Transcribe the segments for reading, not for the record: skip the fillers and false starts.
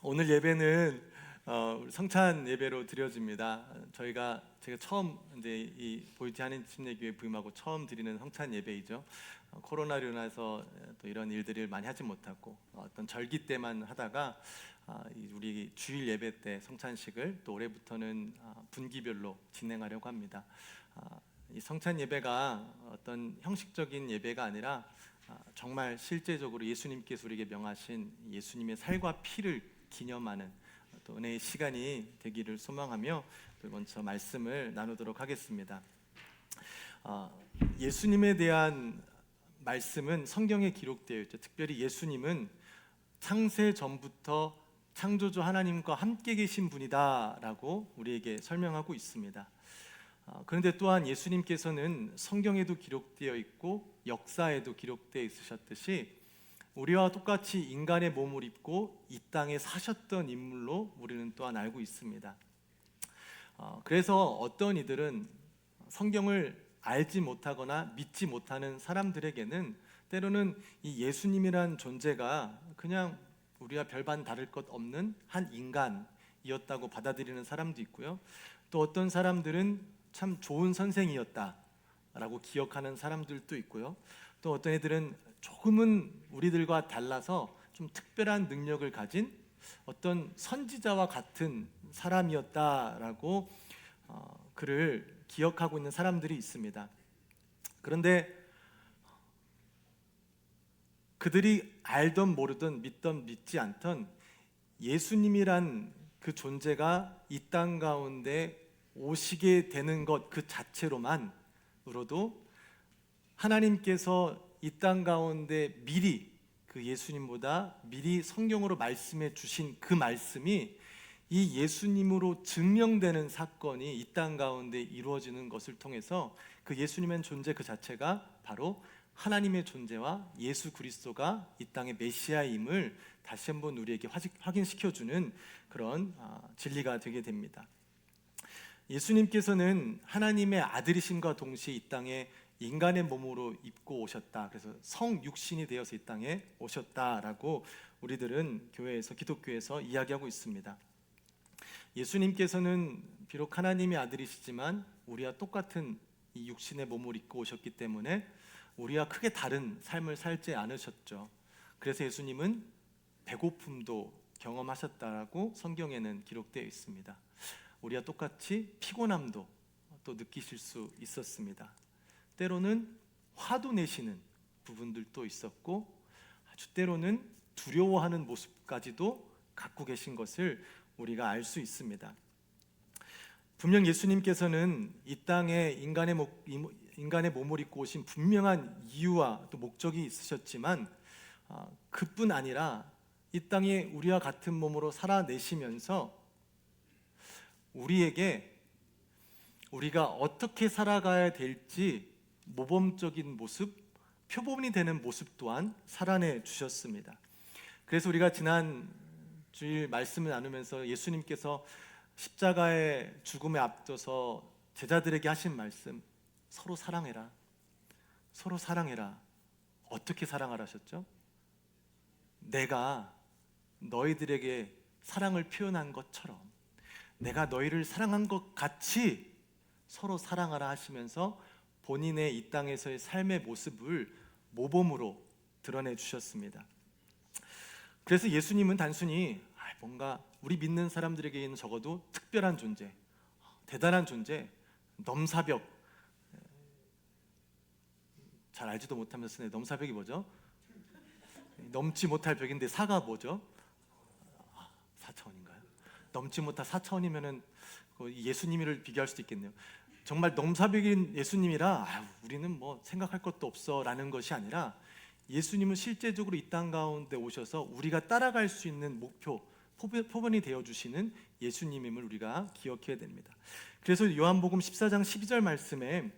오늘 예배는 성찬 예배로 드려집니다. 제가 처음 이제 이 보이지 않는 침례교회 부임하고 처음 드리는 성찬 예배이죠. 코로나로 인해서 또 이런 일들을 많이 하지 못하고 어떤 절기 때만 하다가 우리 주일 예배 때 성찬식을 또 올해부터는 분기별로 진행하려고 합니다. 이 성찬 예배가 어떤 형식적인 예배가 아니라 정말 실제적으로 예수님께서 우리에게 명하신 예수님의 살과 피를 기념하는 또 은혜의 시간이 되기를 소망하며 또 먼저 말씀을 나누도록 하겠습니다. 예수님에 대한 말씀은 성경에 기록되어 있죠. 특별히 예수님은 창세 전부터 창조주 하나님과 함께 계신 분이다라고 우리에게 설명하고 있습니다. 그런데 또한 예수님께서는 성경에도 기록되어 있고 역사에도 기록되어 있으셨듯이 우리와 똑같이 인간의 몸을 입고 이 땅에 사셨던 인물로 우리는 또한 알고 있습니다. 그래서 어떤 이들은 성경을 알지 못하거나 믿지 못하는 사람들에게는 때로는 이 예수님이란 존재가 그냥 우리와 별반 다를 것 없는 한 인간이었다고 받아들이는 사람도 있고요. 또 어떤 사람들은 참 좋은 선생이었다라고 기억하는 사람들도 있고요. 또 어떤 애들은 조금은 우리들과 달라서 좀 특별한 능력을 가진 어떤 선지자와 같은 사람이었다라고 그를 기억하고 있는 사람들이 있습니다. 그런데 그들이 알던 모르던 믿던 믿지 않던 예수님이란 그 존재가 이 땅 가운데 오시게 되는 것 그 자체로만으로도 하나님께서 이 땅 가운데 미리 그 예수님보다 미리 성경으로 말씀해 주신 그 말씀이 이 예수님으로 증명되는 사건이 이 땅 가운데 이루어지는 것을 통해서 그 예수님의 존재 그 자체가 바로 하나님의 존재와 예수 그리스도가 이 땅의 메시아임을 다시 한번 우리에게 확인시켜주는 그런 진리가 되게 됩니다. 예수님께서는 하나님의 아들이심과 동시에 이 땅에 인간의 몸으로 입고 오셨다. 그래서 성육신이 되어서 이 땅에 오셨다라고 우리들은 교회에서 기독교에서 이야기하고 있습니다. 예수님께서는 비록 하나님의 아들이시지만 우리와 똑같은 이 육신의 몸을 입고 오셨기 때문에 우리와 크게 다른 삶을 살지 않으셨죠. 그래서 예수님은 배고픔도 경험하셨다라고 성경에는 기록되어 있습니다. 우리와 똑같이 피곤함도 또 느끼실 수 있었습니다. 때로는 화도 내시는 부분들도 있었고 아주 때로는 두려워하는 모습까지도 갖고 계신 것을 우리가 알 수 있습니다. 분명 예수님께서는 이 땅에 인간의 몸을 입고 오신 분명한 이유와 또 목적이 있으셨지만 그뿐 아니라 이 땅에 우리와 같은 몸으로 살아내시면서 우리에게 우리가 어떻게 살아가야 될지 모범적인 모습, 표본이 되는 모습 또한 살아내 주셨습니다. 그래서 우리가 지난 주일 말씀을 나누면서 예수님께서 십자가의 죽음에 앞서서 제자들에게 하신 말씀, 서로 사랑해라. 서로 사랑해라. 어떻게 사랑하라 하셨죠? 내가 너희들에게 사랑을 표현한 것처럼 내가 너희를 사랑한 것 같이 서로 사랑하라 하시면서 본인의 이 땅에서의 삶의 모습을 모범으로 드러내 주셨습니다. 그래서 예수님은 단순히 뭔가 우리 믿는 사람들에게는 적어도 특별한 존재, 대단한 존재, 넘사벽, 잘 알지도 못하면서 넘사벽이 뭐죠? 넘지 못할 벽인데 사가 뭐죠? 4차원인가요? 넘지 못할 4차원이면은 예수님을 비교할 수도 있겠네요. 정말 넘사벽인 예수님이라 우리는 뭐 생각할 것도 없어 라는 것이 아니라 예수님은 실제적으로 이 땅 가운데 오셔서 우리가 따라갈 수 있는 목표, 포번이 되어주시는 예수님임을 우리가 기억해야 됩니다. 그래서 요한복음 14장 12절 말씀에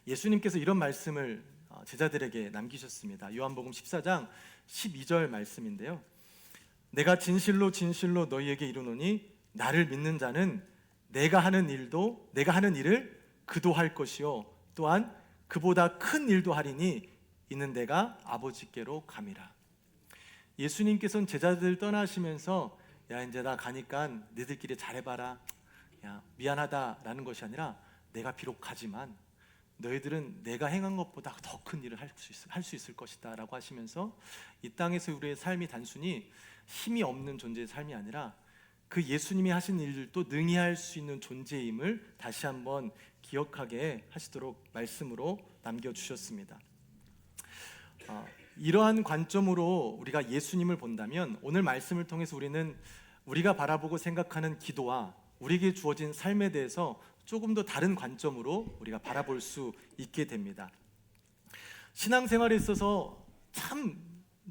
예수님께서 이런 말씀을 제자들에게 남기셨습니다. 요한복음 14장 12절 말씀인데요, 내가 진실로 진실로 너희에게 이르노니 나를 믿는 자는 내가 하는 일을 그도 할 것이요 또한 그보다 큰 일도 하리니 이는 내가 아버지께로 감이라. 예수님께서는 제자들 떠나시면서 야 이제 나 가니까 너희들끼리 잘해봐라, 야 미안하다라는 것이 아니라 내가 비록 가지만 너희들은 내가 행한 것보다 더 큰 일을 할 수 있을 것이다 라고 하시면서 이 땅에서 우리의 삶이 단순히 힘이 없는 존재의 삶이 아니라 그 예수님이 하신 일들도 능히 할 수 있는 존재임을 다시 한번 기억하게 하시도록 말씀으로 남겨주셨습니다. 이러한 관점으로 우리가 예수님을 본다면 오늘 말씀을 통해서 우리는 우리가 바라보고 생각하는 기도와 우리에게 주어진 삶에 대해서 조금 더 다른 관점으로 우리가 바라볼 수 있게 됩니다. 신앙생활에 있어서 참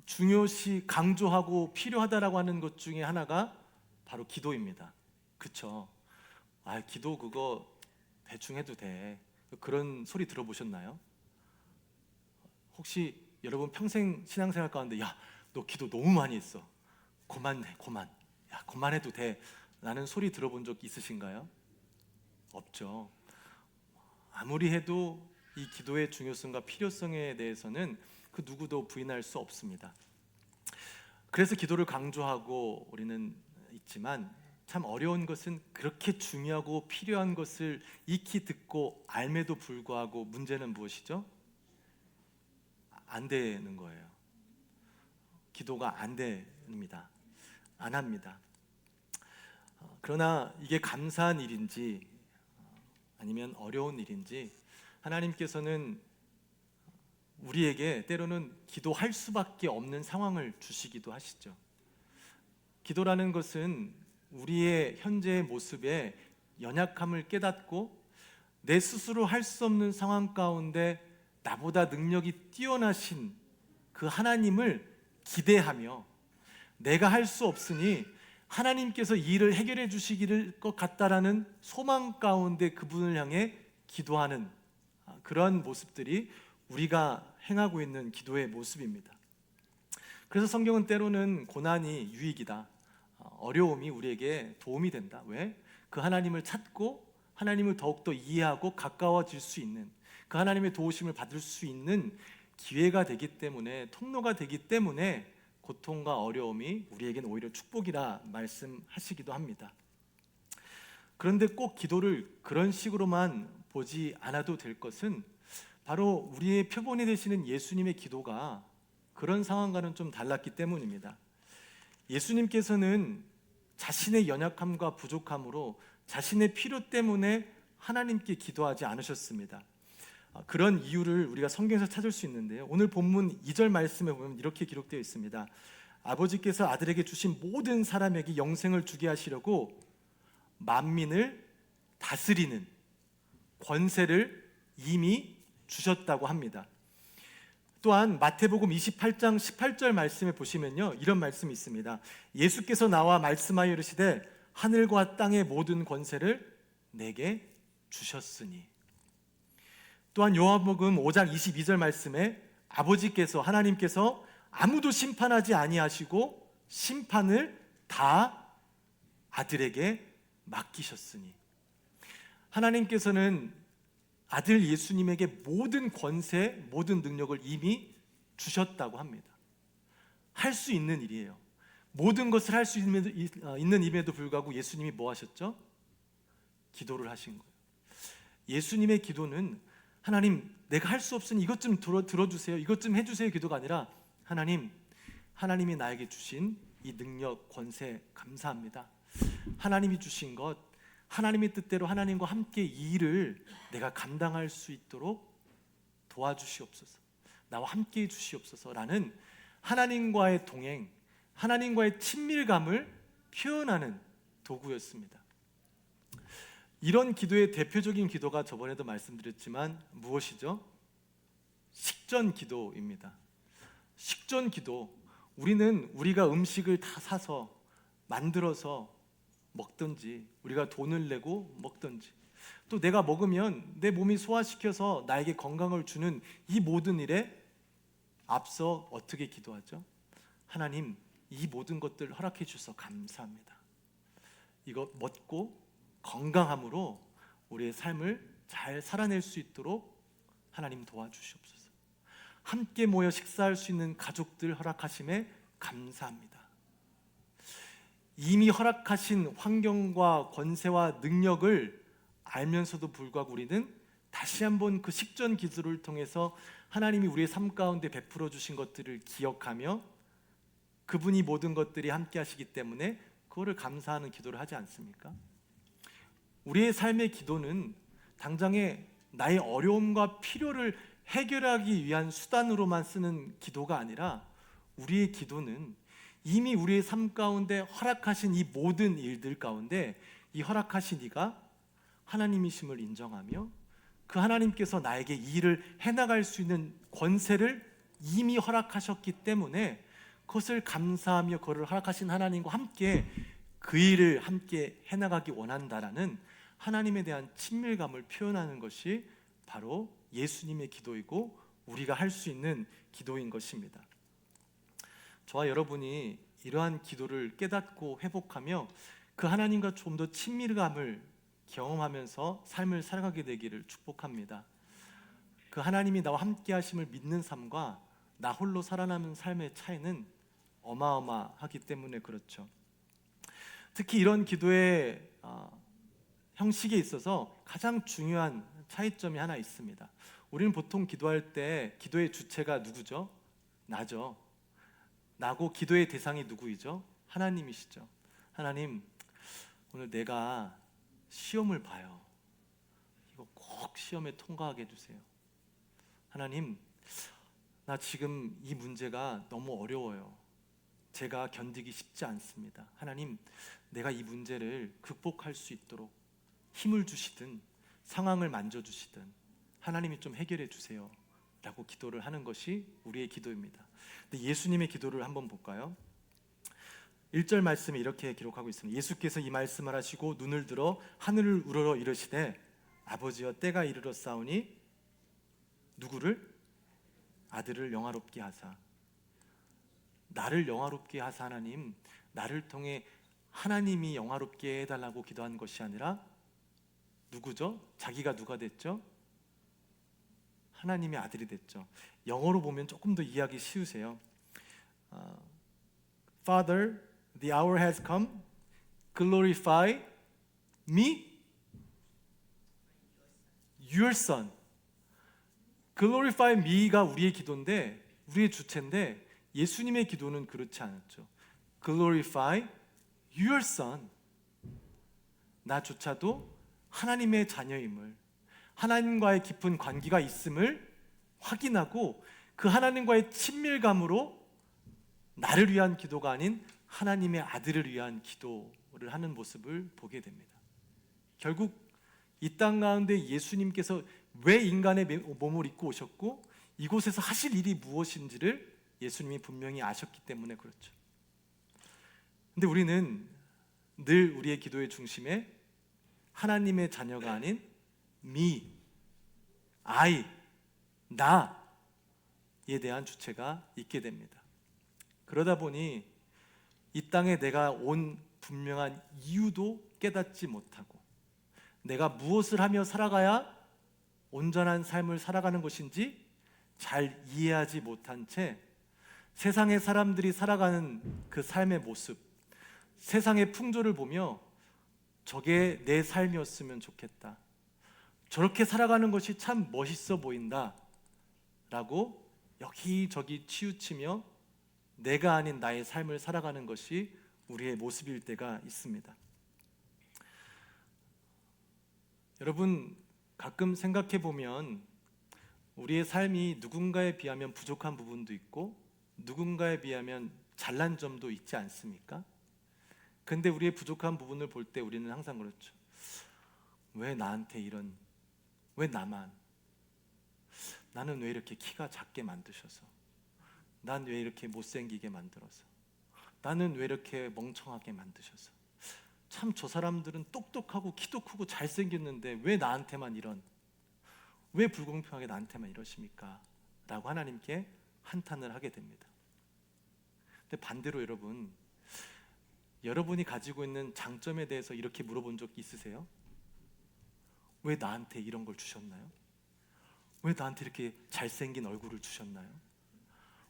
중요시 강조하고 필요하다라고 하는 것 중에 하나가 바로 기도입니다. 그쵸? 기도 그거 대충 해도 돼, 그런 소리 들어보셨나요? 혹시 여러분 평생 신앙생활 가운데 야 너 기도 너무 많이 했어, 그만해, 야 그만해도 돼 라는 소리 들어본 적 있으신가요? 없죠. 아무리 해도 이 기도의 중요성과 필요성에 대해서는 그 누구도 부인할 수 없습니다. 그래서 기도를 강조하고 우리는 있지만 참 어려운 것은 그렇게 중요하고 필요한 것을 익히 듣고 알매도 불구하고 문제는 무엇이죠? 안 되는 거예요. 기도가 안 됩니다. 안 합니다. 그러나 이게 감사한 일인지 아니면 어려운 일인지 하나님께서는 우리에게 때로는 기도할 수밖에 없는 상황을 주시기도 하시죠. 기도라는 것은 우리의 현재의 모습에 연약함을 깨닫고 내 스스로 할 수 없는 상황 가운데 나보다 능력이 뛰어나신 그 하나님을 기대하며 내가 할 수 없으니 하나님께서 이 일을 해결해 주시기를 것 같다라는 소망 가운데 그분을 향해 기도하는 그런 모습들이 우리가 행하고 있는 기도의 모습입니다. 그래서 성경은 때로는 고난이 유익이다, 어려움이 우리에게 도움이 된다. 왜? 그 하나님을 찾고 하나님을 더욱더 이해하고 가까워질 수 있는, 그 하나님의 도우심을 받을 수 있는 기회가 되기 때문에, 통로가 되기 때문에 고통과 어려움이 우리에게는 오히려 축복이라 말씀하시기도 합니다. 그런데 꼭 기도를 그런 식으로만 보지 않아도 될 것은 바로 우리의 표본이 되시는 예수님의 기도가 그런 상황과는 좀 달랐기 때문입니다. 예수님께서는 자신의 연약함과 부족함으로 자신의 필요 때문에 하나님께 기도하지 않으셨습니다. 그런 이유를 우리가 성경에서 찾을 수 있는데요, 오늘 본문 2절 말씀에 보면 이렇게 기록되어 있습니다. 아버지께서 아들에게 주신 모든 사람에게 영생을 주게 하시려고 만민을 다스리는 권세를 이미 주셨다고 합니다. 또한 마태복음 28장 18절 말씀에 보시면요, 이런 말씀이 있습니다. 예수께서 나와 말씀하여 이르시되 하늘과 땅의 모든 권세를 내게 주셨으니. 또한 요한복음 5장 22절 말씀에 아버지께서, 하나님께서 아무도 심판하지 아니하시고 심판을 다 아들에게 맡기셨으니. 하나님께서는 아들 예수님에게 모든 권세, 모든 능력을 이미 주셨다고 합니다. 할 수 있는 일이에요. 모든 것을 할 수 있는 임에도 불구하고 예수님이 뭐 하셨죠? 기도를 하신 거예요. 예수님의 기도는 하나님 내가 할 수 없으니 이것 좀 들어주세요, 이것 좀 해주세요 기도가 아니라 하나님이 나에게 주신 이 능력, 권세 감사합니다. 하나님이 주신 것, 하나님의 뜻대로 하나님과 함께 이 일을 내가 감당할 수 있도록 도와주시옵소서, 나와 함께 해주시옵소서라는 하나님과의 동행, 하나님과의 친밀감을 표현하는 도구였습니다. 이런 기도의 대표적인 기도가 저번에도 말씀드렸지만 무엇이죠? 식전 기도입니다. 식전 기도, 우리는 우리가 음식을 다 사서 만들어서 먹든지 우리가 돈을 내고 먹든지 또 내가 먹으면 내 몸이 소화시켜서 나에게 건강을 주는 이 모든 일에 앞서 어떻게 기도하죠? 하나님, 이 모든 것들 허락해 주셔서 감사합니다. 이거 먹고 건강함으로 우리의 삶을 잘 살아낼 수 있도록 하나님 도와주시옵소서. 함께 모여 식사할 수 있는 가족들 허락하심에 감사합니다. 이미 허락하신 환경과 권세와 능력을 알면서도 불구하고 우리는 다시 한번 그 식전 기도를 통해서 하나님이 우리의 삶 가운데 베풀어 주신 것들을 기억하며 그분이 모든 것들이 함께 하시기 때문에 그거를 감사하는 기도를 하지 않습니까? 우리의 삶의 기도는 당장에 나의 어려움과 필요를 해결하기 위한 수단으로만 쓰는 기도가 아니라 우리의 기도는 이미 우리의 삶 가운데 허락하신 이 모든 일들 가운데 이 허락하신 이가 하나님이심을 인정하며 그 하나님께서 나에게 이 일을 해나갈 수 있는 권세를 이미 허락하셨기 때문에 그것을 감사하며 그를 허락하신 하나님과 함께 그 일을 함께 해나가기 원한다라는 하나님에 대한 친밀감을 표현하는 것이 바로 예수님의 기도이고 우리가 할 수 있는 기도인 것입니다. 저와 여러분이 이러한 기도를 깨닫고 회복하며 그 하나님과 좀 더 친밀감을 경험하면서 삶을 살아가게 되기를 축복합니다. 그 하나님이 나와 함께 하심을 믿는 삶과 나 홀로 살아남은 삶의 차이는 어마어마하기 때문에 그렇죠. 특히 이런 기도의 형식에 있어서 가장 중요한 차이점이 하나 있습니다. 우리는 보통 기도할 때 기도의 주체가 누구죠? 나죠. 나고 기도의 대상이 누구이죠? 하나님이시죠. 하나님, 오늘 내가 시험을 봐요. 이거 꼭 시험에 통과하게 해주세요. 하나님, 나 지금 이 문제가 너무 어려워요. 제가 견디기 쉽지 않습니다. 하나님, 내가 이 문제를 극복할 수 있도록 힘을 주시든 상황을 만져주시든 하나님이 좀 해결해 주세요 라고 기도를 하는 것이 우리의 기도입니다. 근데 예수님의 기도를 한번 볼까요? 1절 말씀에 이렇게 기록하고 있습니다. 예수께서 이 말씀을 하시고 눈을 들어 하늘을 우러러 이르시되 아버지여 때가 이르렀사오니 누구를? 아들을 영화롭게 하사. 나를 영화롭게 하사. 하나님, 나를 통해 하나님이 영화롭게 해달라고 기도한 것이 아니라 누구죠? 자기가 누가 됐죠? 하나님의 아들이 됐죠. 영어로 보면 조금 더 이해하기 쉬우세요. Father, the hour has come. Glorify me, your son. Glorify me가 우리의 기도인데, 우리의 주체인데 예수님의 기도는 그렇지 않았죠. Glorify your son. 나조차도 하나님의 자녀임을, 하나님과의 깊은 관계가 있음을 확인하고 그 하나님과의 친밀감으로 나를 위한 기도가 아닌 하나님의 아들을 위한 기도를 하는 모습을 보게 됩니다. 결국 이 땅 가운데 예수님께서 왜 인간의 몸을 입고 오셨고 이곳에서 하실 일이 무엇인지를 예수님이 분명히 아셨기 때문에 그렇죠. 근데 우리는 늘 우리의 기도의 중심에 하나님의 자녀가 아닌 me, I, 나에 대한 주체가 있게 됩니다. 그러다 보니 이 땅에 내가 온 분명한 이유도 깨닫지 못하고 내가 무엇을 하며 살아가야 온전한 삶을 살아가는 것인지 잘 이해하지 못한 채 세상의 사람들이 살아가는 그 삶의 모습, 세상의 풍조를 보며 저게 내 삶이었으면 좋겠다, 저렇게 살아가는 것이 참 멋있어 보인다 라고 여기저기 치우치며 내가 아닌 나의 삶을 살아가는 것이 우리의 모습일 때가 있습니다. 여러분, 가끔 생각해 보면 우리의 삶이 누군가에 비하면 부족한 부분도 있고 누군가에 비하면 잘난 점도 있지 않습니까? 근데 우리의 부족한 부분을 볼 때 우리는 항상 그렇죠. 왜 나한테 이런, 왜 나만? 나는 왜 이렇게 키가 작게 만드셔서? 난 왜 이렇게 못생기게 만들어서? 나는 왜 이렇게 멍청하게 만드셔서? 참 저 사람들은 똑똑하고 키도 크고 잘생겼는데 왜 나한테만 이런, 왜 불공평하게 나한테만 이러십니까? 라고 하나님께 한탄을 하게 됩니다. 근데 반대로 여러분이 가지고 있는 장점에 대해서 이렇게 물어본 적 있으세요? 왜 나한테 이런 걸 주셨나요? 왜 나한테 이렇게 잘생긴 얼굴을 주셨나요?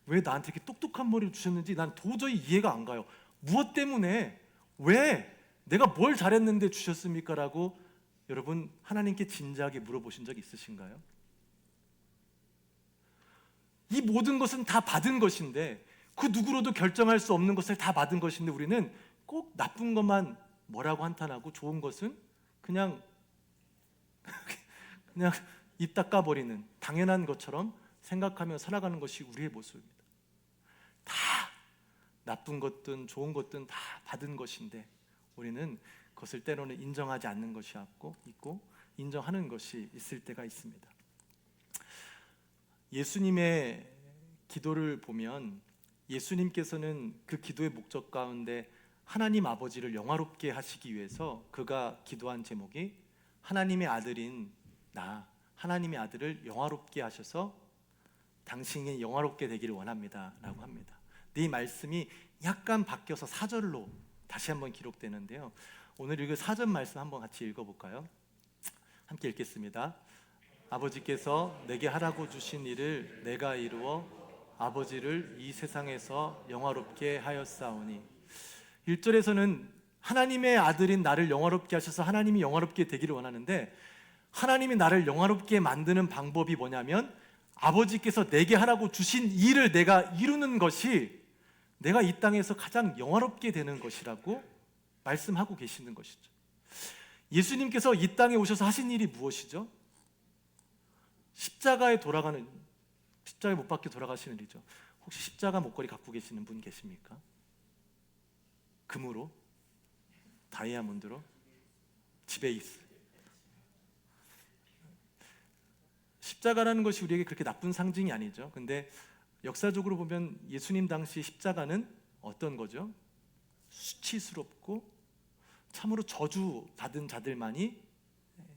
왜 나한테 이렇게 똑똑한 머리를 주셨는지 난 도저히 이해가 안 가요. 무엇 때문에? 왜? 내가 뭘 잘했는데 주셨습니까? 라고 여러분 하나님께 진지하게 물어보신 적 있으신가요? 이 모든 것은 다 받은 것인데, 그 누구로도 결정할 수 없는 것을 다 받은 것인데, 우리는 꼭 나쁜 것만 뭐라고 한탄하고 좋은 것은 그냥 입 닦아버리는 당연한 것처럼 생각하며 살아가는 것이 우리의 모습입니다. 다 나쁜 것든 좋은 것든 다 받은 것인데 우리는 그것을 때로는 인정하지 않는 것이 있고 인정하는 것이 있을 때가 있습니다. 예수님의 기도를 보면 예수님께서는 그 기도의 목적 가운데 하나님 아버지를 영화롭게 하시기 위해서 그가 기도한 제목이 하나님의 아들인 나, 하나님의 아들을 영화롭게 하셔서 당신이 영화롭게 되기를 원합니다 라고 합니다. 이 말씀이 약간 바뀌어서 4절로 다시 한번 기록되는데요, 오늘 읽을 4절 말씀 한번 같이 읽어볼까요? 함께 읽겠습니다. 아버지께서 내게 하라고 주신 일을 내가 이루어 아버지를 이 세상에서 영화롭게 하였사오니. 1절에서는 하나님의 아들인 나를 영화롭게 하셔서 하나님이 영화롭게 되기를 원하는데, 하나님이 나를 영화롭게 만드는 방법이 뭐냐면 아버지께서 내게 하라고 주신 일을 내가 이루는 것이 내가 이 땅에서 가장 영화롭게 되는 것이라고 말씀하고 계시는 것이죠. 예수님께서 이 땅에 오셔서 하신 일이 무엇이죠? 십자가에 못 박혀 돌아가시는 일이죠. 혹시 십자가 목걸이 갖고 계시는 분 계십니까? 금으로? 다이아몬드로? 집에 있어요. 십자가라는 것이 우리에게 그렇게 나쁜 상징이 아니죠. 근데 역사적으로 보면 예수님 당시 십자가는 어떤 거죠? 수치스럽고 참으로 저주받은 자들만이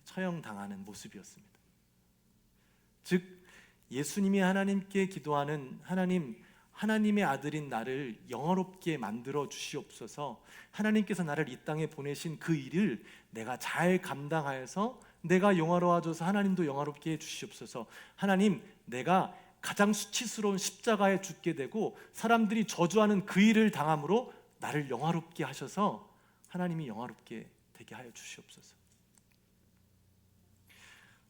처형당하는 모습이었습니다. 즉 예수님이 하나님께 기도하는 하나님의 아들인 나를 영화롭게 만들어 주시옵소서, 하나님께서 나를 이 땅에 보내신 그 일을 내가 잘 감당하여서 내가 영화로워져서 하나님도 영화롭게 해 주시옵소서, 하나님 내가 가장 수치스러운 십자가에 죽게 되고 사람들이 저주하는 그 일을 당함으로 나를 영화롭게 하셔서 하나님이 영화롭게 되게 하여 주시옵소서.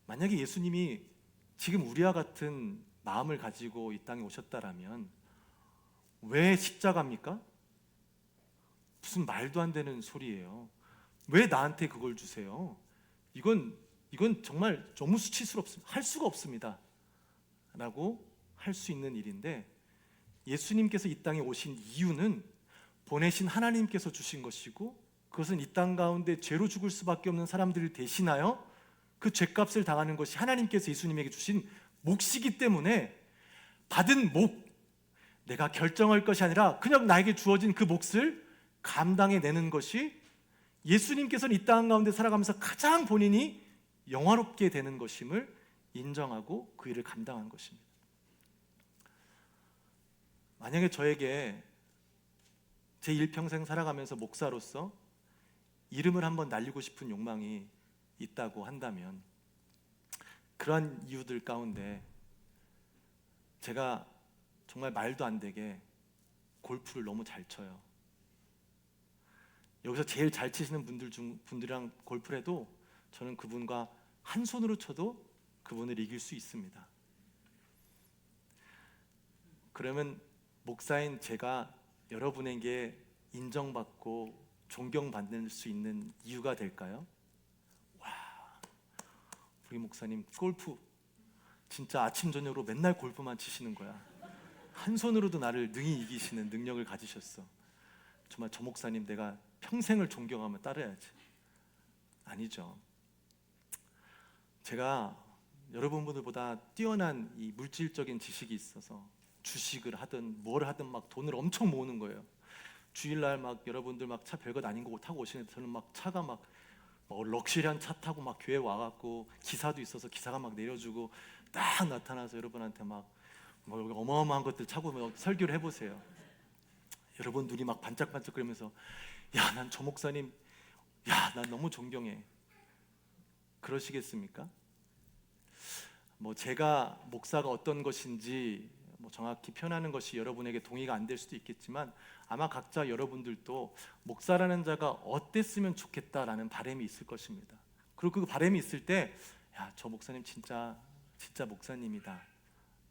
만약에 예수님이 지금 우리와 같은 마음을 가지고 이 땅에 오셨다라면 왜 십자가입니까? 무슨 말도 안 되는 소리예요. 왜 나한테 그걸 주세요? 이건 정말 너무 수치스럽습니다. 할 수가 없습니다 라고 할 수 있는 일인데, 예수님께서 이 땅에 오신 이유는 보내신 하나님께서 주신 것이고, 그것은 이 땅 가운데 죄로 죽을 수밖에 없는 사람들을 대신하여 그 죄값을 당하는 것이 하나님께서 예수님에게 주신 몫이기 때문에 받은 몫, 내가 결정할 것이 아니라 그냥 나에게 주어진 그 몫을 감당해내는 것이 예수님께서는 이 땅 가운데 살아가면서 가장 본인이 영화롭게 되는 것임을 인정하고 그 일을 감당한 것입니다. 만약에 저에게 제 일평생 살아가면서 목사로서 이름을 한번 날리고 싶은 욕망이 있다고 한다면, 그러한 이유들 가운데 제가 정말 말도 안 되게 골프를 너무 잘 쳐요. 여기서 제일 잘 치시는 분들이랑 골프를 해도 저는 그분과 한 손으로 쳐도 그분을 이길 수 있습니다. 그러면 목사인 제가 여러분에게 인정받고 존경받을 수 있는 이유가 될까요? 와, 우리 목사님 골프 진짜 아침 저녁으로 맨날 골프만 치시는 거야. 한 손으로도 나를 능히 이기시는 능력을 가지셨어. 정말 저 목사님 내가 평생을 존경하며 따라야지. 아니죠. 제가 여러분들보다 뛰어난 이 물질적인 지식이 있어서 주식을 하든 뭘 하든 막 돈을 엄청 모으는 거예요. 주일날 막 여러분들 막 차 별것 아닌 거 타고 오시는데 저는 막 차가 막 럭셔리한 차 타고 막 교회 와갖고 기사도 있어서 기사가 막 내려주고 딱 나타나서 여러분한테 막 여기 어마어마한 것들 차고 막 설교를 해보세요. 여러분 눈이 막 반짝반짝거리면서 야, 난 저 목사님, 야, 난 너무 존경해. 그러시겠습니까? 제가 목사가 어떤 것인지 정확히 표현하는 것이 여러분에게 동의가 안 될 수도 있겠지만 아마 각자 여러분들도 목사라는 자가 어땠으면 좋겠다라는 바람이 있을 것입니다. 그리고 그 바람이 있을 때, 야, 저 목사님 진짜 목사님이다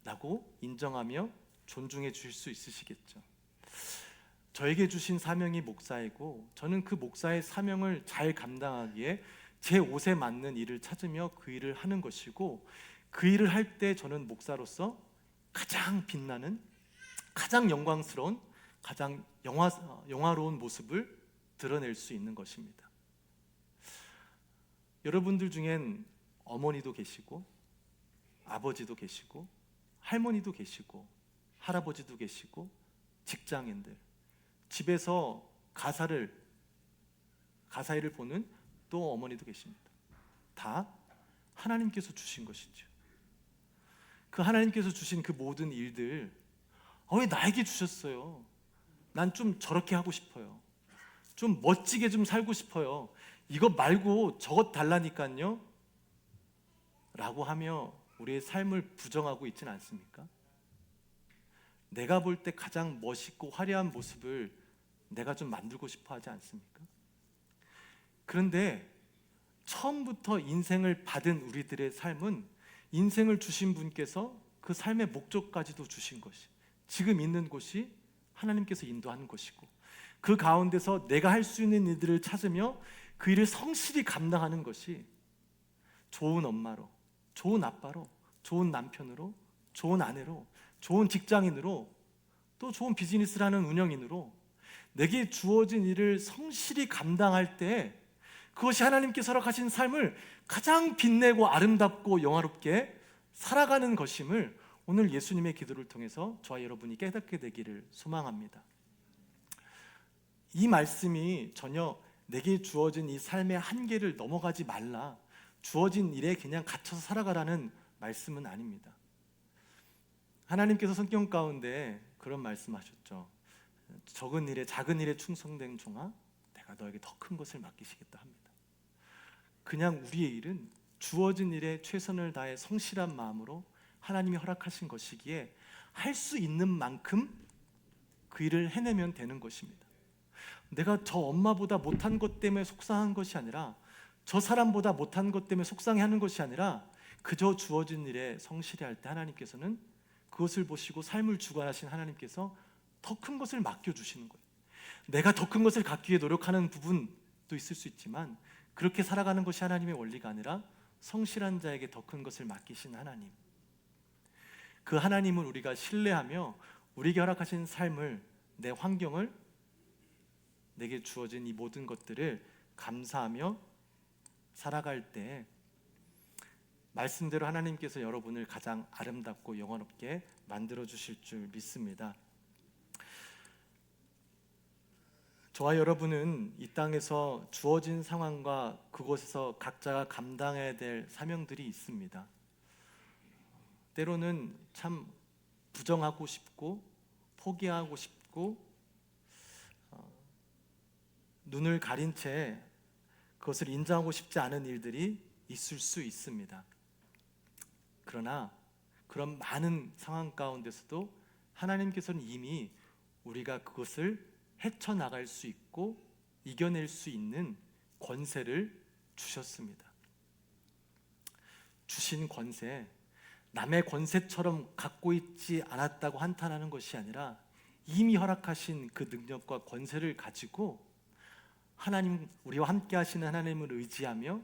라고 인정하며 존중해 주실 수 있으시겠죠. 저에게 주신 사명이 목사이고 저는 그 목사의 사명을 잘 감당하기에 제 옷에 맞는 일을 찾으며 그 일을 하는 것이고, 그 일을 할 때 저는 목사로서 가장 빛나는, 가장 영광스러운, 가장 영화로운 모습을 드러낼 수 있는 것입니다. 여러분들 중엔 어머니도 계시고 아버지도 계시고 할머니도 계시고 할아버지도 계시고 직장인들, 집에서 가사 일을 보는 또 어머니도 계십니다. 다 하나님께서 주신 것이죠. 그 하나님께서 주신 그 모든 일들, 왜 나에게 주셨어요? 난 좀 저렇게 하고 싶어요. 좀 멋지게 좀 살고 싶어요. 이것 말고 저것 달라니까요 라고 하며 우리의 삶을 부정하고 있지는 않습니까? 내가 볼 때 가장 멋있고 화려한 모습을 내가 좀 만들고 싶어 하지 않습니까? 그런데 처음부터 인생을 받은 우리들의 삶은 인생을 주신 분께서 그 삶의 목적까지도 주신 것이, 지금 있는 곳이 하나님께서 인도하는 것이고, 그 가운데서 내가 할 수 있는 일들을 찾으며 그 일을 성실히 감당하는 것이 좋은 엄마로, 좋은 아빠로, 좋은 남편으로, 좋은 아내로, 좋은 직장인으로, 또 좋은 비즈니스를 하는 운영인으로 내게 주어진 일을 성실히 감당할 때 그것이 하나님께서 허락하신 삶을 가장 빛내고 아름답고 영화롭게 살아가는 것임을 오늘 예수님의 기도를 통해서 저와 여러분이 깨닫게 되기를 소망합니다. 이 말씀이 전혀 내게 주어진 이 삶의 한계를 넘어가지 말라, 주어진 일에 그냥 갇혀서 살아가라는 말씀은 아닙니다. 하나님께서 성경 가운데 그런 말씀하셨죠. 작은 일에 충성된 종아, 내가 너에게 더 큰 것을 맡기시겠다 합니다. 그냥 우리의 일은 주어진 일에 최선을 다해 성실한 마음으로 하나님이 허락하신 것이기에 할 수 있는 만큼 그 일을 해내면 되는 것입니다. 내가 저 엄마보다 못한 것 때문에 속상한 것이 아니라, 저 사람보다 못한 것 때문에 속상해하는 것이 아니라, 그저 주어진 일에 성실히 할 때 하나님께서는 그것을 보시고 삶을 주관하신 하나님께서 더 큰 것을 맡겨주시는 거예요. 내가 더 큰 것을 갖기 위해 노력하는 부분도 있을 수 있지만 그렇게 살아가는 것이 하나님의 원리가 아니라 성실한 자에게 더 큰 것을 맡기신 하나님, 그 하나님을 우리가 신뢰하며 우리에게 허락하신 삶을, 내 환경을, 내게 주어진 이 모든 것들을 감사하며 살아갈 때 말씀대로 하나님께서 여러분을 가장 아름답고 영원롭게 만들어 주실 줄 믿습니다. 저와 여러분은 이 땅에서 주어진 상황과 그곳에서 각자가 감당해야 될 사명들이 있습니다. 때로는 참 부정하고 싶고 포기하고 싶고 눈을 가린 채 그것을 인정하고 싶지 않은 일들이 있을 수 있습니다. 그러나 그런 많은 상황 가운데서도 하나님께서는 이미 우리가 그것을 헤쳐나갈 수 있고 이겨낼 수 있는 권세를 주셨습니다. 주신 권세, 남의 권세처럼 갖고 있지 않았다고 한탄하는 것이 아니라 이미 허락하신 그 능력과 권세를 가지고 하나님, 우리와 함께 하시는 하나님을 의지하며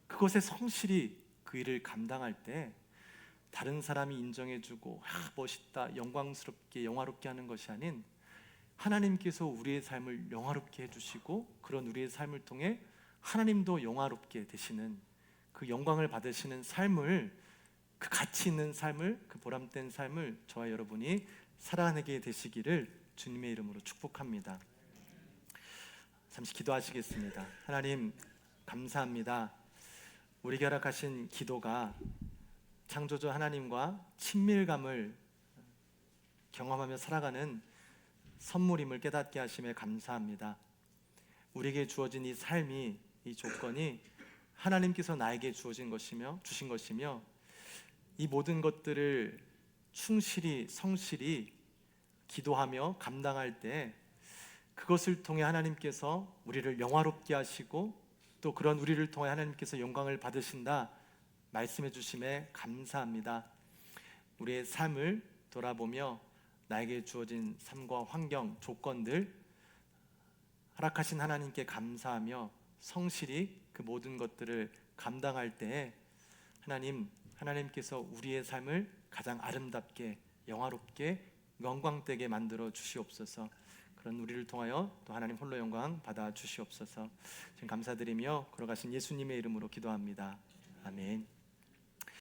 그것에 성실히 그 일을 감당할 때 다른 사람이 인정해주고 멋있다, 영광스럽게, 영화롭게 하는 것이 아닌 하나님께서 우리의 삶을 영화롭게 해주시고 그런 우리의 삶을 통해 하나님도 영화롭게 되시는, 그 영광을 받으시는 삶을, 그 가치 있는 삶을, 그 보람된 삶을 저와 여러분이 살아내게 되시기를 주님의 이름으로 축복합니다. 잠시 기도하시겠습니다. 하나님, 감사합니다. 우리에게 허락하신 기도가 창조주 하나님과 친밀감을 경험하며 살아가는 선물임을 깨닫게 하심에 감사합니다. 우리에게 주어진 이 삶이, 이 조건이 하나님께서 나에게 주신 것이며 이 모든 것들을 충실히 성실히 기도하며 감당할 때 그것을 통해 하나님께서 우리를 영화롭게 하시고 또 그런 우리를 통해 하나님께서 영광을 받으신다 말씀해 주심에 감사합니다. 우리의 삶을 돌아보며 나에게 주어진 삶과 환경, 조건들 허락하신 하나님께 감사하며 성실히 그 모든 것들을 감당할 때에 하나님께서 우리의 삶을 가장 아름답게 영화롭게 영광되게 만들어 주시옵소서. 그런 우리를 통하여 또 하나님 홀로 영광 받아 주시옵소서. 지금 감사드리며 걸어가신 예수님의 이름으로 기도합니다. 아멘.